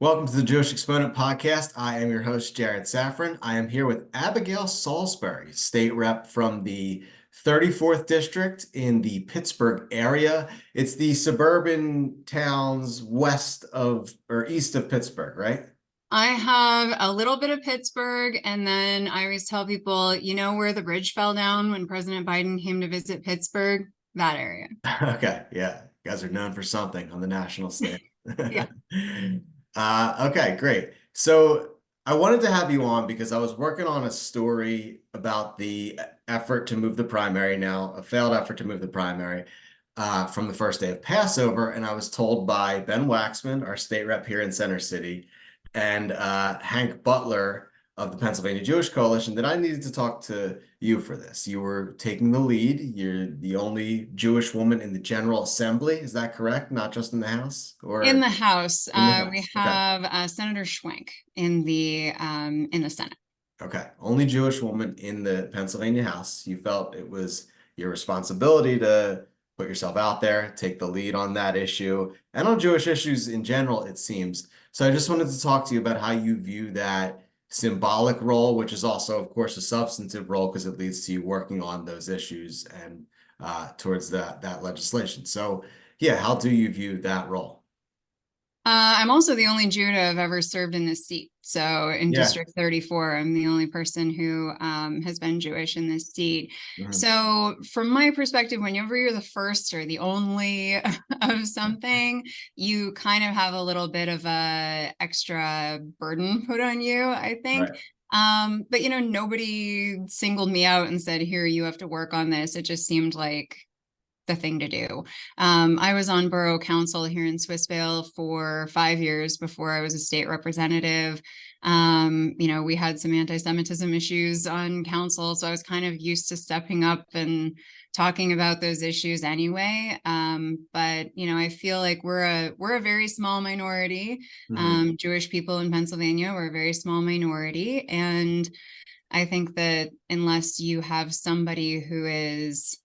Welcome to the Jewish Exponent Podcast. I am your host, Jared Safran. I am here with Abigail Salisbury, state rep from the 34th District in the Pittsburgh area. It's the suburban towns west of or east of Pittsburgh, right? I have a little bit of Pittsburgh, and then I always tell people, you know where the bridge fell down when President Biden came to visit Pittsburgh? That area. Okay, yeah. You guys are known for something on the national stage. Yeah. Okay, great. So I wanted to have you on because I was working on a story about the effort to move the primary now, a failed effort to move the primary from the first day of Passover. And I was told by Ben Waxman, our state rep here in Center City, and Hank Butler of the Pennsylvania Jewish Coalition that I needed to talk to you for this. You were taking the lead. You're the only Jewish woman in the General Assembly. Is that correct? Not just in the House In or the House, in the we House? Okay. have Senator Schwenk in the Senate. Okay. Only Jewish woman in the Pennsylvania House. You felt it was your responsibility to put yourself out there, take the lead on that issue and on Jewish issues in general, it seems. So I just wanted to talk to you about how you view that symbolic role, which is also, of course, a substantive role because it leads to you working on those issues and towards that legislation. So, yeah, how do you view that role? I'm also the only Jew to have ever served in this seat. So in Yeah. District 34, I'm the only person who has been Jewish in this seat. Mhm. So from my perspective, whenever you're the first or the only of something, you kind of have a little bit of a extra burden put on you, I think. Right. But nobody singled me out and said, here, you have to work on this. It just seemed like the thing to do. I was on borough council here in Swissvale for 5 years before I was a state representative. We had some anti-Semitism issues on council, so I was kind of used to stepping up and talking about those issues anyway. But I feel like we're a very small minority. Mhm. Jewish people in Pennsylvania, we're a very small minority, and I think that unless you have somebody who is,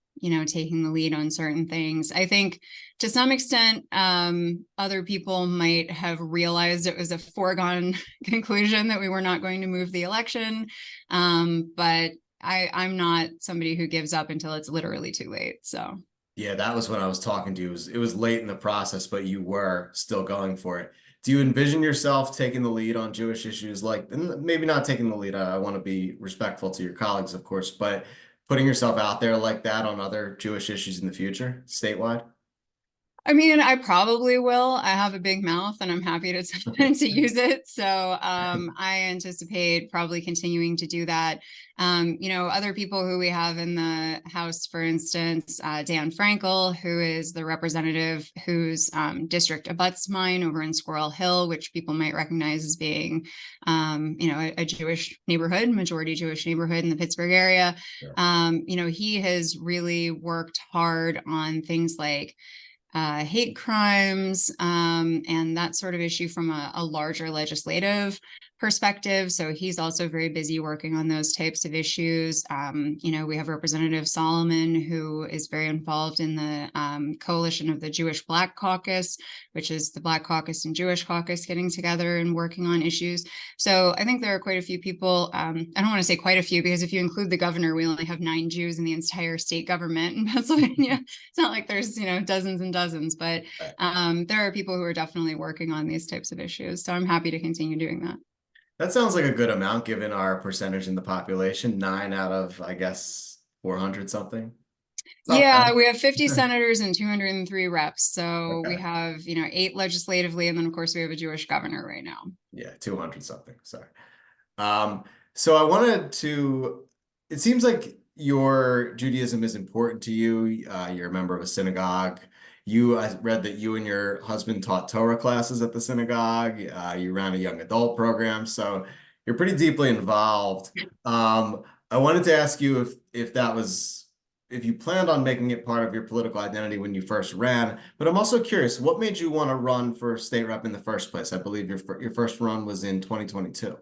taking the lead on certain things, I think to some extent, other people might have realized it was a foregone conclusion that we were not going to move the election. But I'm not somebody who gives up until it's literally too late. So. Yeah, that was when I was talking to you. It was late in the process, but you were still going for it. Do you envision yourself taking the lead on Jewish issues like, and maybe not taking the lead, I want to be respectful to your colleagues, of course, but putting yourself out there like that on other Jewish issues in the future, statewide? I mean, I probably will. I have a big mouth and I'm happy to to use it. So I anticipate probably continuing to do that. Other people who we have in the House, for instance, Dan Frankel, who is the representative whose district abuts mine over in Squirrel Hill, which people might recognize as being, a Jewish neighborhood, majority Jewish neighborhood in the Pittsburgh area. Sure. He has really worked hard on things like hate crimes and that sort of issue from a larger legislative perspective. So he's also very busy working on those types of issues. We have Representative Solomon, who is very involved in the coalition of the Jewish Black Caucus, which is the Black Caucus and Jewish Caucus getting together and working on issues. So I think there are quite a few people. I don't want to say quite a few, because if you include the governor, we only have 9 Jews in the entire state government in Pennsylvania. It's not like there's, dozens and dozens, but Right. there are people who are definitely working on these types of issues. So I'm happy to continue doing that. That sounds like a good amount given our percentage in the population, 9 out of, I guess, 400 something. It's not Yeah, bad. we have 50 senators and 203 reps. So we Okay. have, 8 legislatively, and then of course we have a Jewish governor right now. Yeah, 200 something. Sorry. Um, so I wanted to, it seems like your Judaism is important to you. You're a member of a synagogue. I read that you and your husband taught Torah classes at the synagogue. You ran a young adult program, so you're pretty deeply involved. I wanted to ask you if you planned on making it part of your political identity when you first ran, but I'm also curious, what made you want to run for state rep in the first place? I believe your first run was in 2022.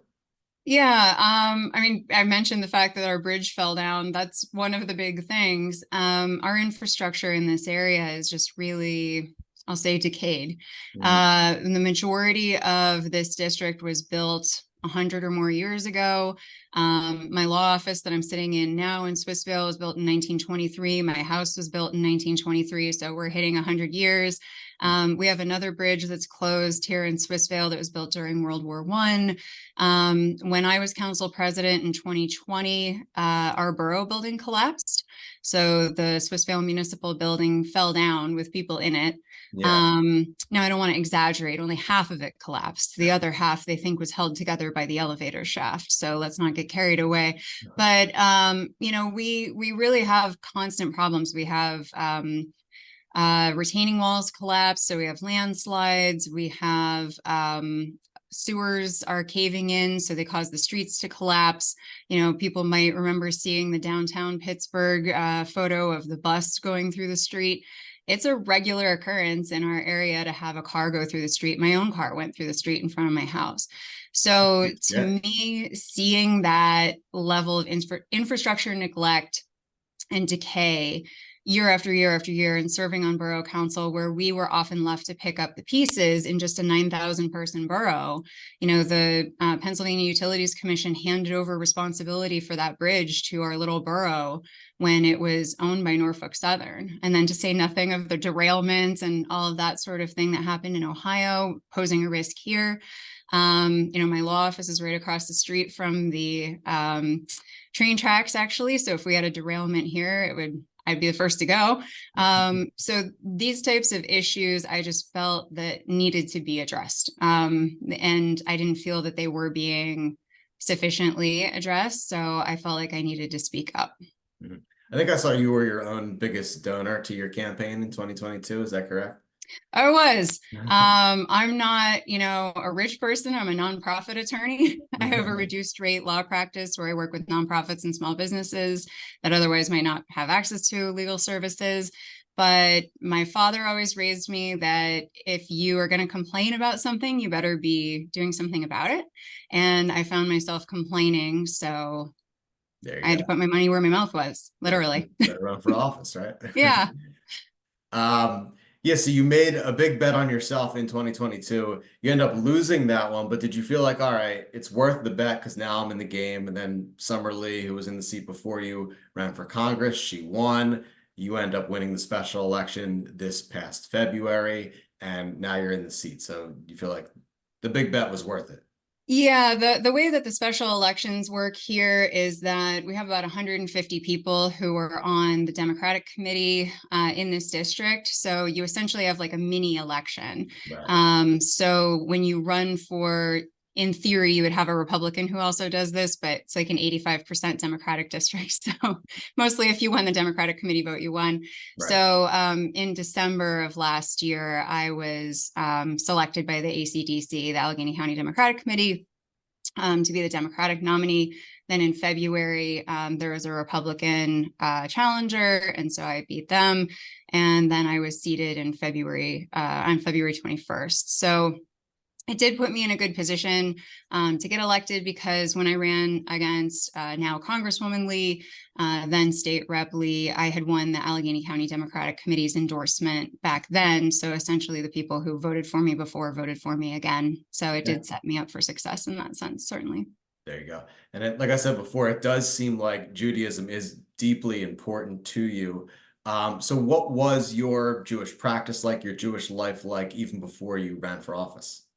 Yeah, I mean, I mentioned the fact that our bridge fell down. That's one of the big things. Our infrastructure in this area is just really I'll say decayed. Mhm. The majority of this district was built 100 or more years ago. My law office that I'm sitting in now in Swissvale was built in 1923. My house was built in 1923, so we're hitting 100 years. We have another bridge that's closed here in Swissvale that was built during World War I. When I was council president in 2020, our borough building collapsed. So the Swissvale Municipal Building fell down with people in it. Yeah. Now I don't want to exaggerate, only half of it collapsed. The other half they think was held together by the elevator shaft. So let's not get carried away. But we really have constant problems. We have retaining walls collapse, so we have landslides, we have sewers are caving in, so they cause the streets to collapse. People might remember seeing the downtown Pittsburgh photo of the bus going through the street. It's a regular occurrence in our area to have a car go through the street. My own car went through the street in front of my house. So to Yeah. me, seeing that level of infrastructure neglect and decay year after year after year, and serving on borough council where we were often left to pick up the pieces in just a 9,000 person borough. The Pennsylvania Utilities Commission handed over responsibility for that bridge to our little borough when it was owned by Norfolk Southern. And then to say nothing of the derailment and all of that sort of thing that happened in Ohio, posing a risk here. My law office is right across the street from the train tracks, actually. So if we had a derailment here, I'd be the first to go. So these types of issues, I just felt that needed to be addressed. And I didn't feel that they were being sufficiently addressed. So I felt like I needed to speak up. Mhm. I think I saw you were your own biggest donor to your campaign in 2022. Is that correct? I was. I'm not, a rich person. I'm a nonprofit attorney. I have a reduced rate law practice where I work with nonprofits and small businesses that otherwise might not have access to legal services. But my father always raised me that if you are going to complain about something, you better be doing something about it. And I found myself complaining. So There I you had to go. put my money where my mouth was, Yeah. literally. Better run for office, right? Yeah. Um, yeah, so you made a big bet on yourself in 2022. You end up losing that one, but did you feel like, all right, it's worth the bet because now I'm in the game? And then Summer Lee, who was in the seat before you, ran for Congress. She won. You end up winning the special election this past February, and now you're in the seat. So you feel like the big bet was worth it. Yeah, the way that the special elections work here is that we have about 150 people who are on the Democratic committee in this district. So you essentially have like a mini election. Right. So when you run for, in theory, you would have a Republican who also does this, but it's like an 85% Democratic district. So mostly if you won the Democratic committee vote, you won. Right. So in December of last year, I was selected by the ACDC, the Allegheny County Democratic Committee, to be the Democratic nominee. Then in February, there was a Republican challenger, and so I beat them. And then I was seated in February, on February 21st. So it did put me in a good position to get elected, because when I ran against now Congresswoman Lee, then State Rep Lee, I had won the Allegheny County Democratic Committee's endorsement back then. So essentially the people who voted for me before voted for me again. So it Yeah. did set me up for success in that sense, certainly. There you go. And like I said before, it does seem like Judaism is deeply important to you. So what was your Jewish practice like, your Jewish life like, even before you ran for office?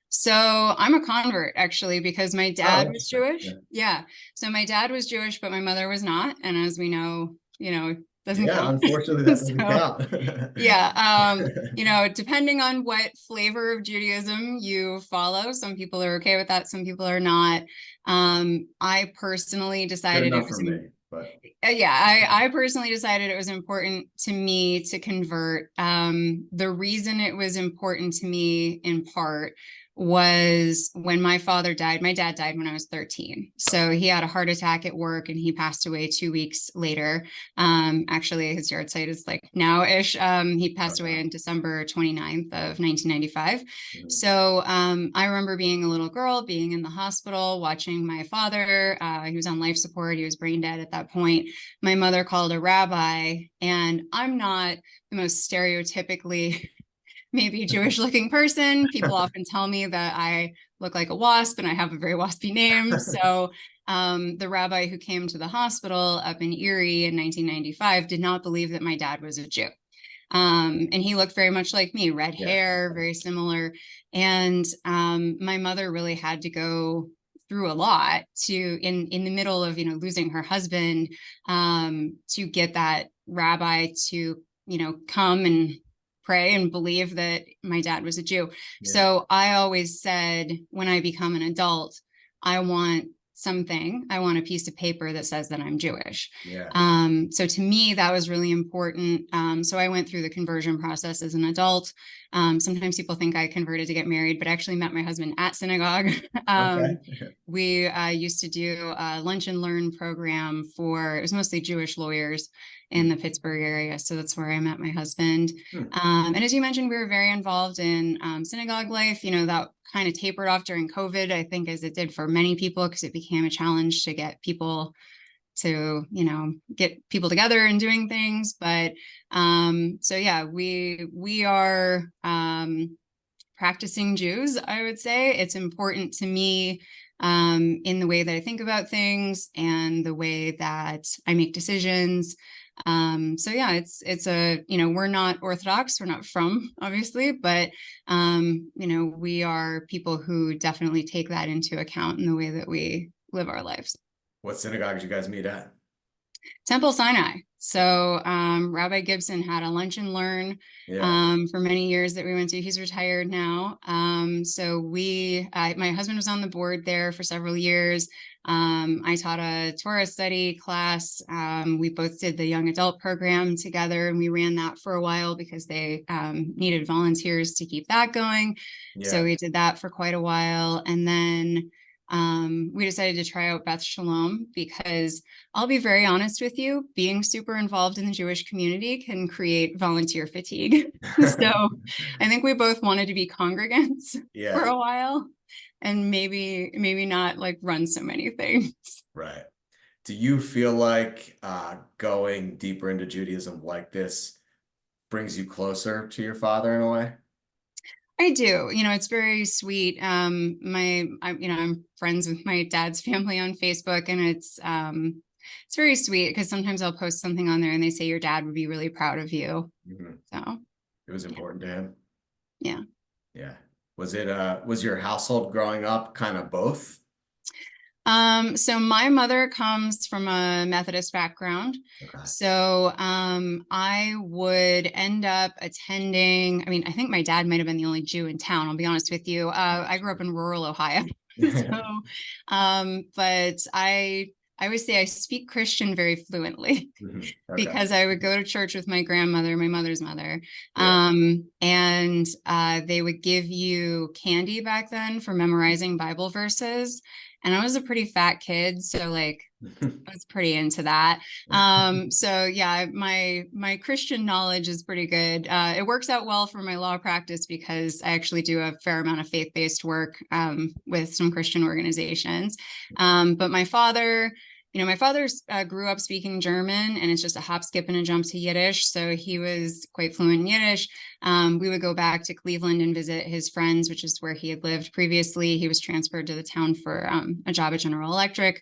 So I'm a convert, actually, because my Oh, dad was interesting. Jewish. Yeah. Yeah. So my dad was Jewish, but my mother was not. And as we know, it doesn't Yeah, count. unfortunately, that doesn't So count. yeah, depending on what flavor of Judaism you follow, some people are okay with that, some people are not. I personally Good decided it enough was for me, but yeah, I personally decided it was important to me to convert. The reason it was important to me, in part, was when my father died. My dad died when I was 13. So he had a heart attack at work and he passed away 2 weeks later. Actually, his yard site is like now-ish. He passed away on December 29th of 1995. mhm. So I remember being a little girl, being in the hospital, watching my father. He was on life support. He was brain dead at that point. My mother called a rabbi, and I'm not the most stereotypically maybe Jewish looking person. People often tell me that I look like a wasp and I have a very waspy name. So the rabbi who came to the hospital up in Erie in 1995 did not believe that my dad was a Jew. And he looked very much like me, red Yeah. hair, very similar. And my mother really had to go through a lot in the middle of, losing her husband, to get that rabbi to, come and pray and believe that my dad was a Jew. Yeah. So I always said, when I become an adult, I want I want a piece of paper that says that I'm Jewish. Yeah. So to me, that was really important. So I went through the conversion process as an adult. Sometimes people think I converted to get married, but I actually met my husband at synagogue. Okay. We used to do a lunch and learn program it was mostly Jewish lawyers in the Pittsburgh area. So that's where I met my husband. Hmm. And as you mentioned, we were very involved in synagogue life. That kind of tapered off during COVID, I think, as it did for many people, because it became a challenge to get people together and doing things. But so yeah, we are practicing Jews, I would say. It's important to me in the way that I think about things and the way that I make decisions. So yeah, it's we're not Orthodox, we're not from, obviously, but we are people who definitely take that into account in the way that we live our lives. What synagogue did you guys meet at? Temple Sinai. So Rabbi Gibson had a lunch and learn Yeah. for many years that we went to. He's retired now. So my husband was on the board there for several years. I taught a Torah study class. We both did the young adult program together, and we ran that for a while because they needed volunteers to keep that going. So Yeah. we did that for quite a while. And then we decided to try out Beth Shalom because I'll be very honest with you, being super involved in the Jewish community can create volunteer fatigue. So I think we both wanted to be congregants for Yeah. a while and maybe not like run so many things. Right. Do you feel like going deeper into Judaism like this brings you closer to your father in a way? I do. It's very sweet. I'm friends with my dad's family on Facebook, and it's very sweet because sometimes I'll post something on there and they say your dad would be really proud of you. Mhm. So It was yeah, important to him. yeah. Yeah. Was your household growing up kind of both? So my mother comes from a Methodist background. Okay. So I would end up attending, I mean, I think my dad might have been the only Jew in town, I'll be honest with you. I grew up in rural Ohio. So, but I would say I speak Christian very fluently Mhm. Okay. because I would go to church with my grandmother, my mother's mother, Yeah. and they would give you candy back then for memorizing Bible verses. And I was a pretty fat kid, so like I was pretty into that. So yeah, my Christian knowledge is pretty good. It works out well for my law practice because I actually do a fair amount of faith-based work with some Christian organizations. But my father grew up speaking German, and it's just a hop, skip, and a jump to Yiddish. So he was quite fluent in Yiddish. We would go back to Cleveland and visit his friends, which is where he had lived previously. He was transferred to the town for a job at General Electric.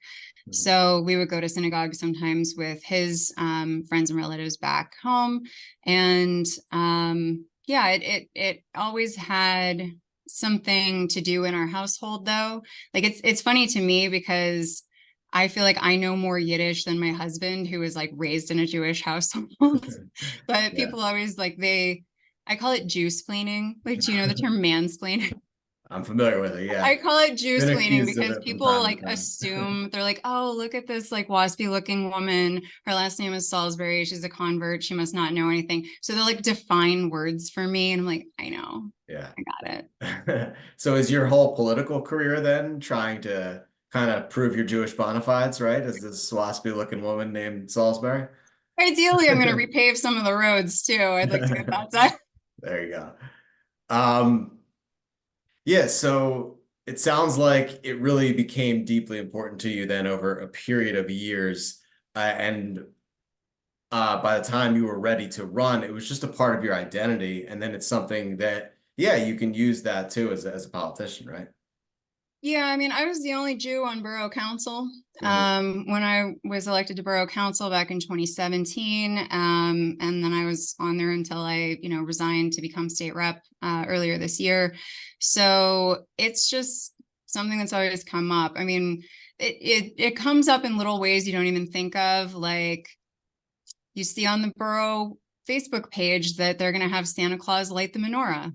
So we would go to synagogue sometimes with his friends and relatives back home. And yeah, it always had something to do in our household, though. Like it's funny to me because I feel like I know more Yiddish than my husband, who was like raised in a Jewish household. But Yeah. people always I call it juice splaining. Like, do you know the term mansplaining? I'm familiar with it. Yeah. I call it juice Been splaining accused of because it from people time to like time. assume they're like, oh, look at this like waspy looking woman. Her last name is Salisbury. She's a convert. She must not know anything. So they'll like define words for me. And I'm like, I know, Yeah. I got it. So is your whole political career then trying to kind of prove your Jewish bona fides, right? As this waspy looking woman named Salisbury? Ideally, I'm going to repave some of the roads too. I'd like to get that done. There you go. Um, yeah, so it sounds like it really became deeply important to you then over a period of years. And by the time you were ready to run, it was just a part of your identity. And then it's something that, yeah, you can use that too as a politician, right? Yeah, I mean, I was the only Jew on borough council Mhm. when I was elected to borough council back in 2017. And then I was on there until I, resigned to become state rep earlier this year. So it's just something that's always come up. I mean, it comes up in little ways you don't even think of. Like you see on the borough Facebook page that they're going to have Santa Claus light the menorah.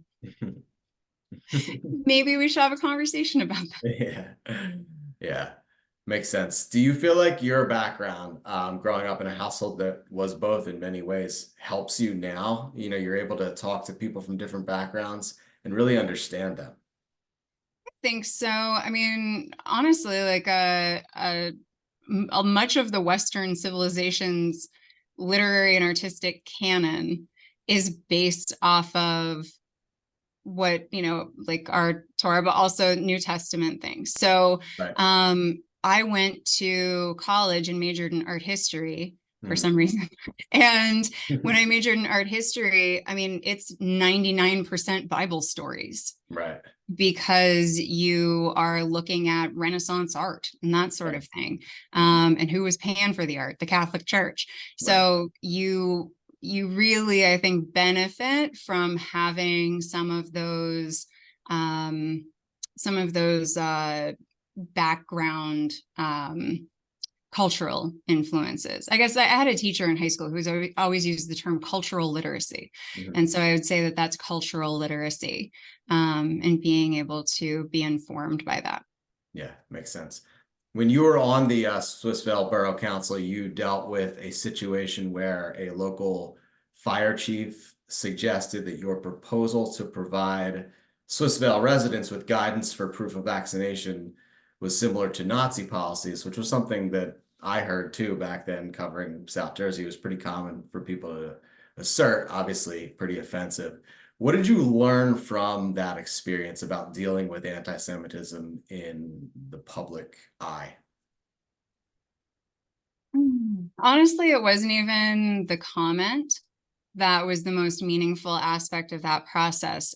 Maybe we should have a conversation about that. Yeah. Yeah. Makes sense. Do you feel like your background, growing up in a household that was both in many ways, helps you now? You know, you're able to talk to people from different backgrounds and really understand them. Think so. I mean, honestly, like much of the Western civilization's literary and artistic canon is based off of what, like our Torah, but also New Testament things. So Right. I went to college and majored in art history for Mhm. some reason. And when I majored in art history, I mean, it's 99% Bible stories Right. because you are looking at Renaissance art and that sort Yeah. of thing. Mhm. And who was paying for the art? The Catholic Church. Right. So you really, I think, benefit from having some of those background cultural influences. I guess I had a teacher in high school who's always used the term cultural literacy. Mhm. And so I would say that that's cultural literacy, and being able to be informed by that. Yeah, makes sense. When you were on the Swissvale Borough Council, you dealt with a situation where a local fire chief suggested that your proposal to provide Swissvale residents with guidance for proof of vaccination was similar to Nazi policies, which was something that I heard too back then covering South Jersey. It was pretty common for people to assert, obviously pretty offensive. What did you learn from that experience about dealing with anti-Semitism in the public eye? Honestly, it wasn't even the comment that was the most meaningful aspect of that process.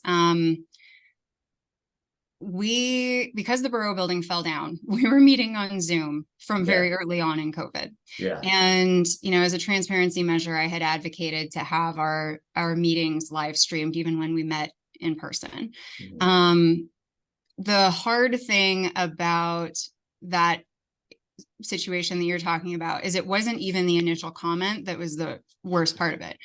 Because the borough building fell down, we were meeting on Zoom from Yeah, very early on in COVID. yeah. And, as a transparency measure, I had advocated to have our meetings live streamed even when we met in person. Mhm. Um, the hard thing about that situation that you're talking about is it wasn't even the initial comment that was the worst part of it.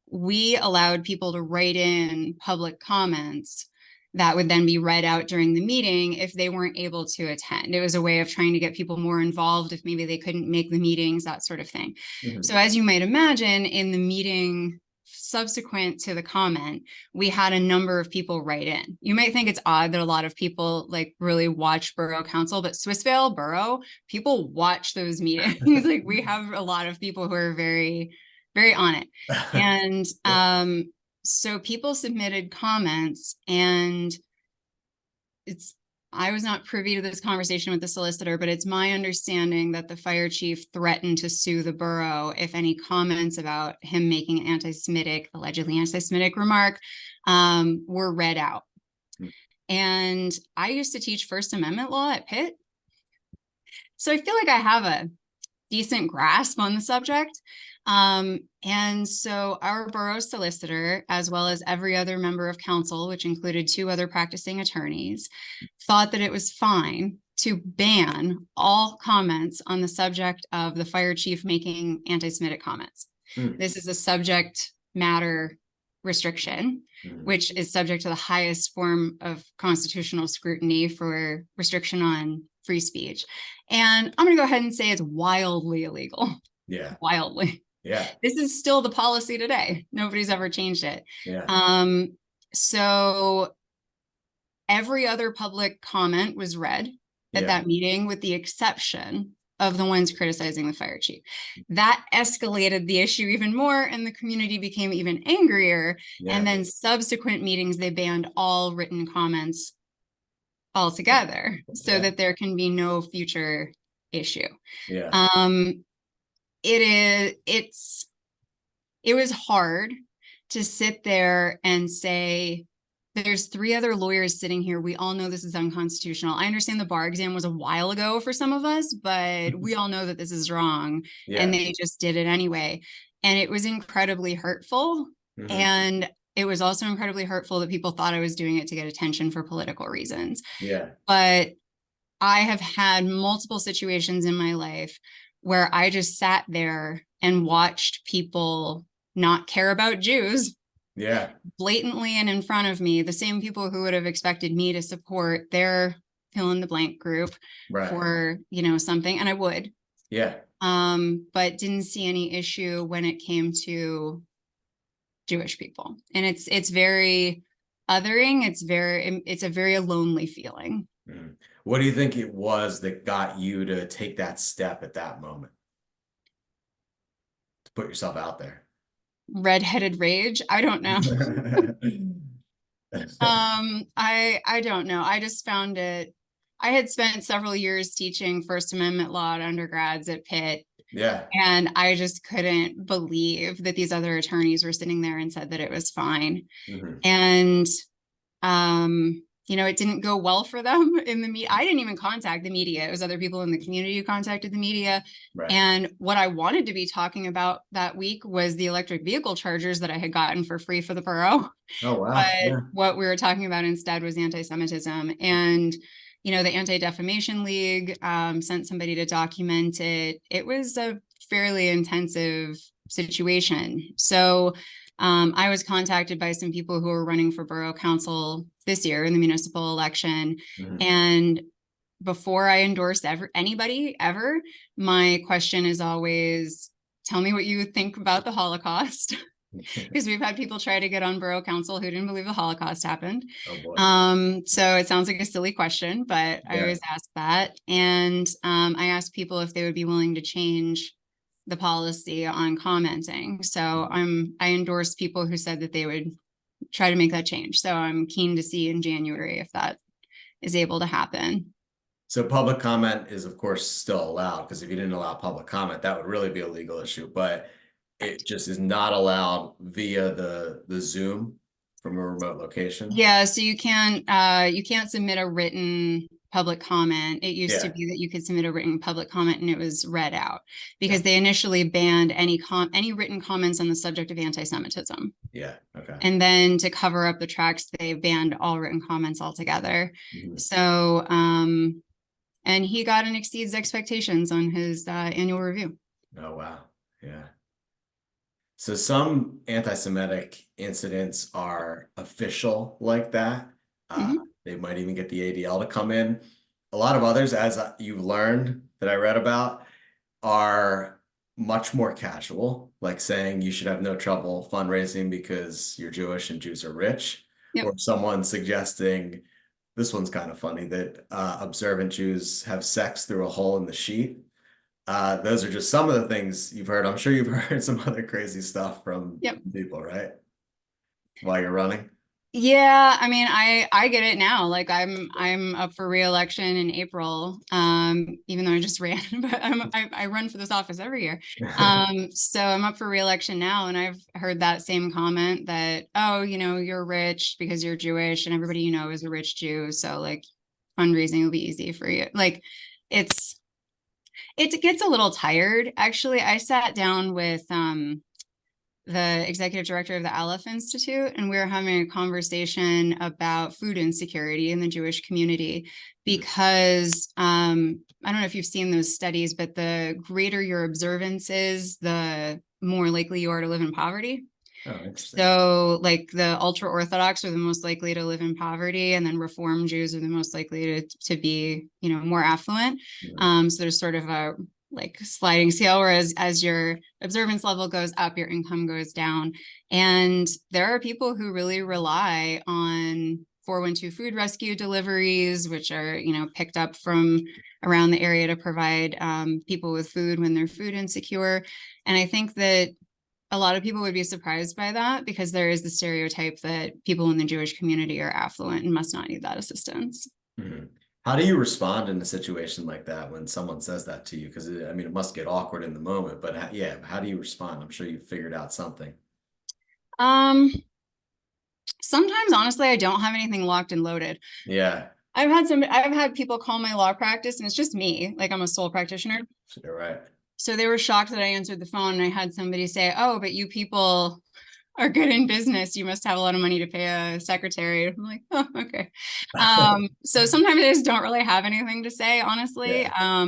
We allowed people to write in public comments that would then be read out during the meeting if they weren't able to attend. It was a way of trying to get people more involved if maybe they couldn't make the meetings, that sort of thing. So Mhm. as you might imagine, in the meeting subsequent to the comment, we had a number of people write in. You might think it's odd that a lot of people like really watch borough council, but Swissvale borough, people watch those meetings. Like we have a lot of people who are very, very on it. And Yeah. so people submitted comments, and it's I was not privy to this conversation with the solicitor, but it's my understanding that the fire chief threatened to sue the borough if any comments about him making an allegedly anti-Semitic remark, were read out. And I used to teach First Amendment law at Pitt, so I feel like I have a decent grasp on the subject. And so our borough solicitor, as well as every other member of council, which included two other practicing attorneys, thought that it was fine to ban all comments on the subject of the fire chief making anti-Semitic comments. Mhm. This is a subject matter restriction, Mhm. which is subject to the highest form of constitutional scrutiny for restriction on free speech. And I'm going to go ahead and say it's wildly illegal. Yeah, Wildly. yeah, This is still the policy today. Nobody's ever changed it. yeah, So every other public comment was read at yeah, that meeting, with the exception of the ones criticizing the fire chief. That escalated the issue even more, and the community became even angrier. And yeah, then subsequent meetings, they banned all written comments altogether so yeah, that there can be no future issue. yeah. Um, it was hard to sit there and say, there's 3 other lawyers sitting here. We all know this is unconstitutional. I understand the bar exam was a while ago for some of us, but we all know that this is wrong. And Yeah. they just did it anyway. And it was incredibly hurtful. Hmm. And it was also incredibly hurtful that people thought I was doing it to get attention for political reasons. Yeah. But I have had multiple situations in my life where I just sat there and watched people not care about Jews Yeah. blatantly and in front of me, the same people who would have expected me to support their fill in the blank group Right. for, something, and I would, Yeah. but didn't see any issue when it came to Jewish people. And it's very othering. It's a very lonely feeling. Mhm. What do you think it was that got you to take that step at that moment to put yourself out there? Redheaded rage. I don't know. I don't know. I just found it. I had spent several years teaching First Amendment law to undergrads at Pitt, Yeah. and I just couldn't believe that these other attorneys were sitting there and said that it was fine. Hmm. And it didn't go well for them in the media. I didn't even contact the media. It was other people in the community who contacted the media. Right. And what I wanted to be talking about that week was the electric vehicle chargers that I had gotten for free for the borough. Oh, wow. But Yeah. what we were talking about instead was anti-Semitism. And, the Anti-Defamation League sent somebody to document it. It was a fairly intensive situation. So I was contacted by some people who were running for borough council this year in the municipal election. Mhm. And before I endorse anybody ever, my question is always, tell me what you think about the Holocaust. Because we've had people try to get on borough council who didn't believe the Holocaust happened. Oh boy. So it sounds like a silly question, but I Yeah. always ask that. And I asked people if they would be willing to change the policy on commenting. So I endorsed people who said that they would try to make that change. So I'm keen to see in January if that is able to happen. So public comment is, of course, still allowed, because if you didn't allow public comment, that would really be a legal issue. But it just is not allowed via the Zoom from a remote location. Yeah, so you can't submit a written public comment. It used to Yeah. be that you could submit a written public comment and it was read out Yeah. because they initially banned any written comments on the subject of anti-Semitism. Yeah. Okay. And then to cover up the tracks, they banned all written comments altogether. Mhm. So and he got and exceeds expectations on his annual review. Oh, wow. Yeah. So some anti-Semitic incidents are official like that. Mhm. They might even get the ADL to come in. A lot of others, as you've learned that I read about, are much more casual, like saying you should have no trouble fundraising because you're Jewish and Jews are rich, Yep. or someone suggesting, this one's kind of funny, that observant Jews have sex through a hole in the sheet. Those are just some of the things you've heard. I'm sure you've heard some other crazy stuff from Yep. people, right? While you're running. Yeah, I mean, I get it now. Like I'm up for re-election in April, even though I just ran, but I run for this office every year. So I'm up for re-election now, and I've heard that same comment that, oh, you're rich because you're Jewish, and everybody is a rich Jew, so like fundraising will be easy for you. Like it gets a little tired. Actually, I sat down with the executive director of the Aleph Institute, and we were having a conversation about food insecurity in the Jewish community because I don't know if you've seen those studies, but the greater your observance is, the more likely you are to live in poverty. Oh, interesting. So like the ultra Orthodox are the most likely to live in poverty, and then Reform Jews are the most likely to be, more affluent. Mhm. So there's sort of a like sliding scale, whereas as your observance level goes up, your income goes down. And there are people who really rely on 412 food rescue deliveries, which are, picked up from around the area to provide people with food when they're food insecure. And I think that a lot of people would be surprised by that because there is the stereotype that people in the Jewish community are affluent and must not need that assistance. Mhm. How do you respond in a situation like that when someone says that to you? Because I mean, it must get awkward in the moment, but yeah, how do you respond? I'm sure you figured out something. Um, Sometimes honestly, I don't have anything locked and loaded. Yeah, I've had people call my law practice and it's just me, like I'm a sole practitioner. you're right. So they were shocked that I answered the phone and I had somebody say, "Oh, but you people are good in business. You must have a lot of money to pay a secretary." I'm like, "Oh, okay." So sometimes I just don't really have anything to say, honestly. Yeah,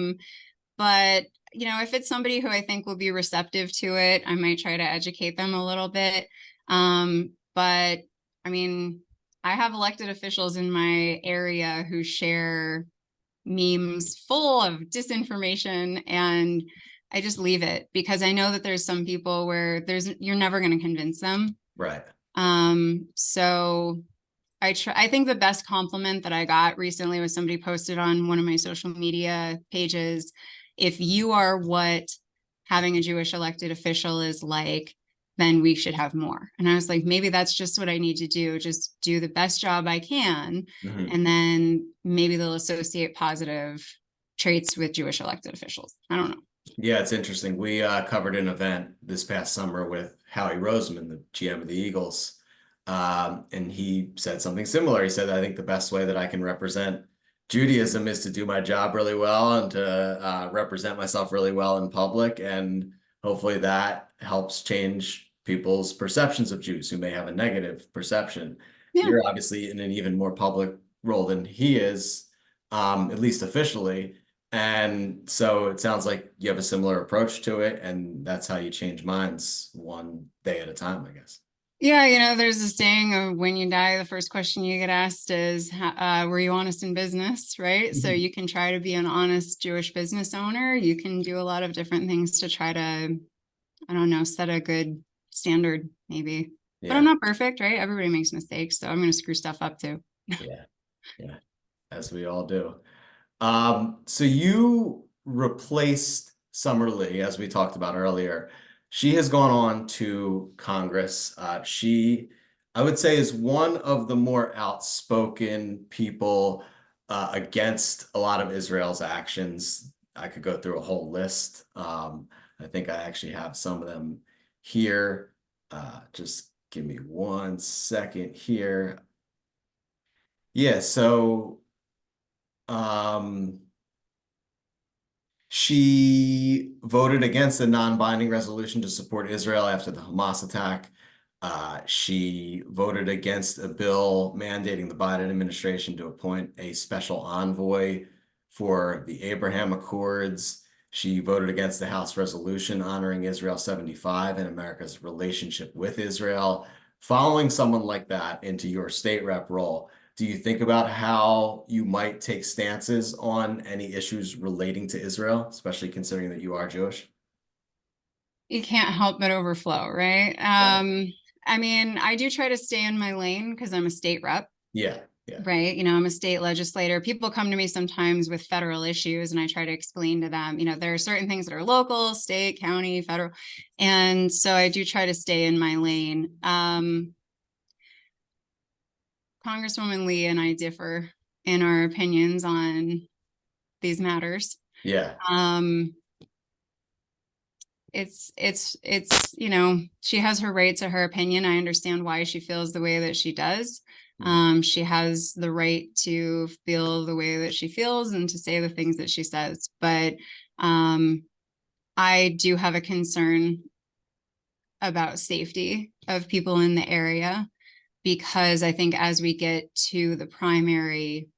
But if it's somebody who I think will be receptive to it, I might try to educate them a little bit. But I mean, I have elected officials in my area who share memes full of disinformation, and I just leave it because I know that there's some people where you're never going to convince them. right. So I think the best compliment that I got recently was somebody posted on one of my social media pages. If you are what having a Jewish elected official is like, then we should have more. And I was like, maybe that's just what I need to do. Just do the best job I can. Mhm. And then maybe they'll associate positive traits with Jewish elected officials. I don't know. Yeah, it's interesting. We covered an event this past summer with Howie Roseman, the GM of the Eagles, and he said something similar. He said, "I think the best way that I can represent Judaism is to do my job really well and to represent myself really well in public, and hopefully that helps change people's perceptions of Jews who may have a negative perception." Yeah. You're obviously in an even more public role than he is, at least officially. And so it sounds like you have a similar approach to it, and that's how you change minds one day at a time, I guess. Yeah, there's a saying of when you die, the first question you get asked is, were you honest in business, right? So Mhm. you can try to be an honest Jewish business owner. You can do a lot of different things to try to, I don't know, set a good standard, maybe. But I'm Yeah, not perfect, right? Everybody makes mistakes, so I'm going to screw stuff up too. yeah, yeah, as we all do. So you replaced Summer Lee, as we talked about earlier. She has gone on to Congress. I would say, is one of the more outspoken people against a lot of Israel's actions. I could go through a whole list. I think I actually have some of them here. Just give me 1 second here. Yeah, so um, she voted against a non-binding resolution to support Israel after the Hamas attack. She voted against a bill mandating the Biden administration to appoint a special envoy for the Abraham Accords. She voted against the House resolution honoring Israel 75 and America's relationship with Israel. Following someone like that into your state rep role, do you think about how you might take stances on any issues relating to Israel, especially considering that you are Jewish? You can't help but overflow, right? Right. I mean, I do try to stay in my lane because I'm a state rep. Yeah, yeah. Right. I'm a state legislator. People come to me sometimes with federal issues, and I try to explain to them, there are certain things that are local, state, county, federal. And so I do try to stay in my lane. Congresswoman Lee and I differ in our opinions on these matters. Yeah. Um, it's she has her right to her opinion. I understand why she feels the way that she does. Mhm. She has the right to feel the way that she feels and to say the things that she says, but um, I do have a concern about safety of people in the area, because I think as we get to the primary,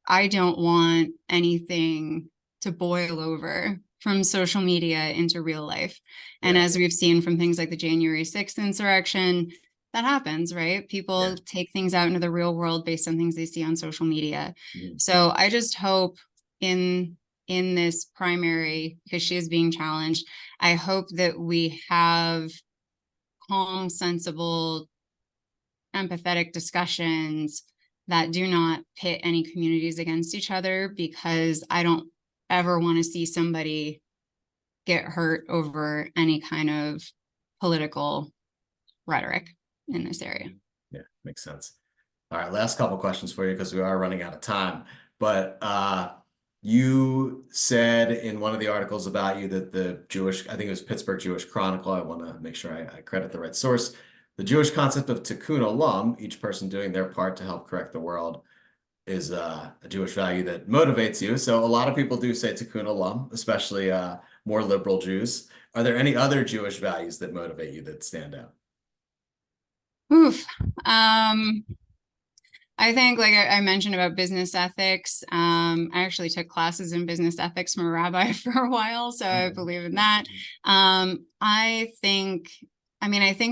I don't want anything to boil over from social media into real life. And Yeah. as we've seen from things like the January 6th insurrection, that happens, right? Yeah. People take things out into the real world based on things they see on social media. Mhm. So I just hope in this primary, because she is being challenged, I hope that we have calm, sensible, empathetic discussions that do not pit any communities against each other, because I don't ever want to see somebody get hurt over any kind of political rhetoric in this area. Yeah, makes sense. All right, last couple questions for you because we are running out of time. but you said in one of the articles about you that the Jewish, I think it was Pittsburgh Jewish Chronicle, I want to make sure I credit the right source, the Jewish concept of tikkun olam, each person doing their part to help correct the world, is a Jewish value that motivates you. So a lot of people do say tikkun olam, especially more liberal Jews. Are there any other Jewish values that motivate you that stand out? Oof. I think, like I mentioned about business ethics, I actually took classes in business ethics from a rabbi for a while, so I believe in that. I think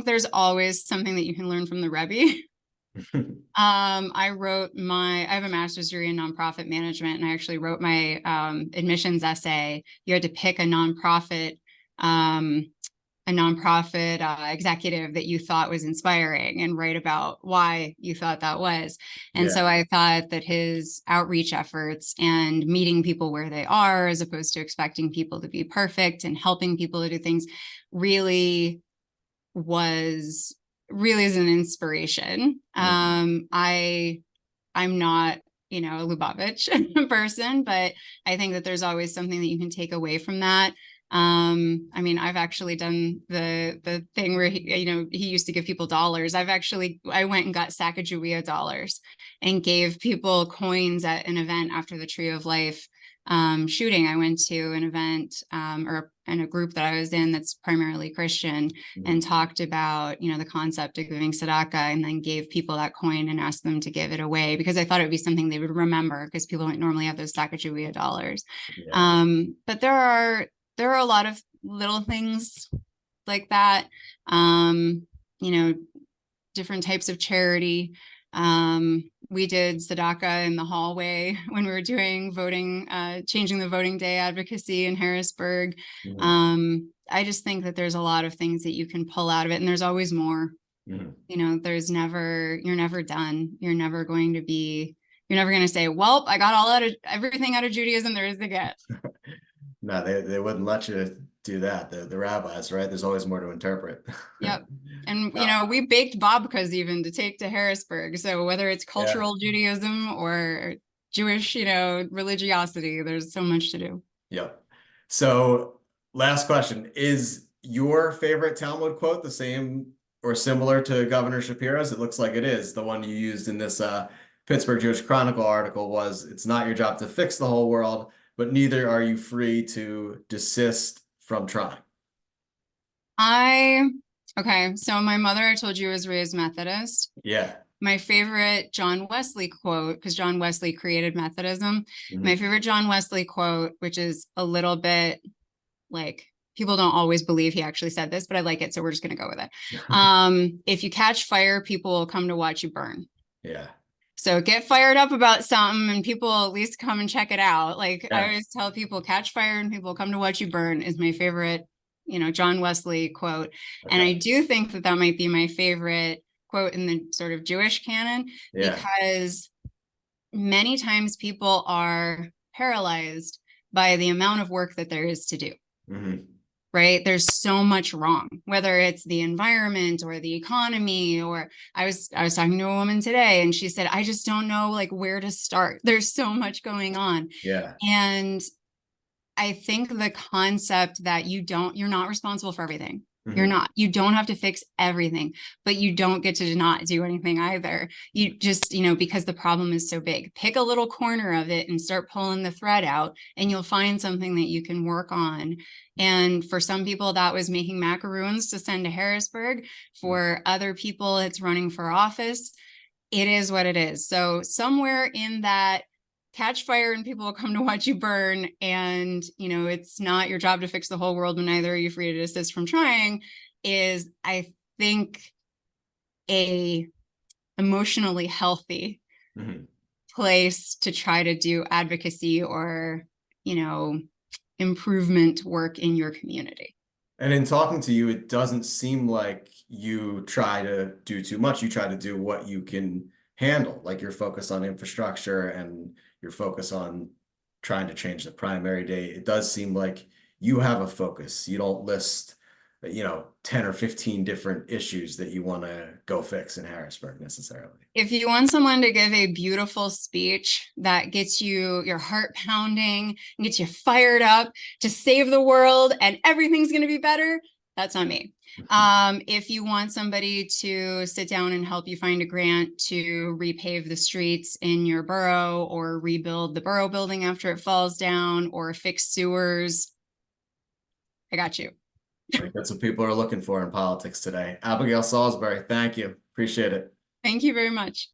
there's always something that you can learn from the Rebbe. I have a master's degree in nonprofit management, and I actually wrote my admissions essay. You had to pick um, a nonprofit executive that you thought was inspiring and write about why you thought that was. And Yeah. so I thought that his outreach efforts and meeting people where they are, as opposed to expecting people to be perfect and helping people to do things, really was really is an inspiration. Mhm. I'm not, a Lubavitch person, but I think that there's always something that you can take away from that. I've actually done the thing where he used to give people dollars. I went and got Sacagawea dollars and gave people coins at an event after the Tree of Life shooting. I went to an event or in a group that I was in that's primarily Christian, and Mhm. talked about, the concept of giving tzedakah, and then gave people that coin and asked them to give it away because I thought it would be something they would remember, because people don't normally have those Sacagawea dollars. Yeah. But there are a lot of little things like that. Um, you know, different types of charity. We did tzedakah in the hallway when we were doing voting, changing the voting day advocacy in Harrisburg. Mhm. I just think that there's a lot of things that you can pull out of it, and there's always more. Mhm. You're never done. You're never going to say, well, I got everything out of Judaism there is to get. No, they wouldn't let you do that. The rabbis, right? There's always more to interpret. Yep. And Uh, we baked babkas even to take to Harrisburg. So whether it's yeah. cultural Judaism or Jewish, religiosity, there's so much to do. Yep. So, last question. Is your favorite Talmud quote the same or similar to Governor Shapiro's? It looks like it is. The one you used in this Pittsburgh Jewish Chronicle article was, "It's not your job to fix the whole world, but neither are you free to desist from trying." I okay, so my mother, I told you, was raised Methodist. Yeah. My favorite John Wesley quote, because John Wesley created Methodism, my Mhm. favorite John Wesley quote, which is a little bit like, people don't always believe he actually said this, but I like it, so we're just going to go with it. If you catch fire, people will come to watch you burn. Yeah. So get fired up about something and people at least come and check it out. Like I Yeah. always tell people, catch fire and people come to watch you burn is my favorite, John Wesley quote. And Okay. I do think that that might be my favorite quote in the sort of Jewish canon, Yeah. because many times people are paralyzed by the amount of work that there is to do. Hmm. Right? There's so much wrong, whether it's the environment or the economy, or I was talking to a woman today and she said, I just don't know like where to start. There's so much going on. Yeah. And I think the concept that you're not responsible for everything. You're Hmm. not. You don't have to fix everything, but you don't get to not do anything either. You just, because the problem is so big, pick a little corner of it and start pulling the thread out, and you'll find something that you can work on. And for some people, that was making macaroons to send to Harrisburg. For other people, it's running for office. It is what it is. So somewhere in that, catch fire and people will come to watch you burn, and it's not your job to fix the whole world, but neither are you free to desist from trying, is, I think, a emotionally healthy Hmm. place to try to do advocacy or you know improvement work in your community. And in talking to you, it doesn't seem like you try to do too much. You try to do what you can handle, like your focus on infrastructure and your focus on trying to change the primary date. It does seem like you have a focus. You don't list 10 or 15 different issues that you want to go fix in Harrisburg necessarily. If you want someone to give a beautiful speech that gets your heart pounding and gets you fired up to save the world and everything's going to be better, that's not me. If you want somebody to sit down and help you find a grant to repave the streets in your borough or rebuild the borough building after it falls down or fix sewers, I got you. I think that's what people are looking for in politics today. Abigail Salisbury, thank you. Appreciate it. Thank you very much.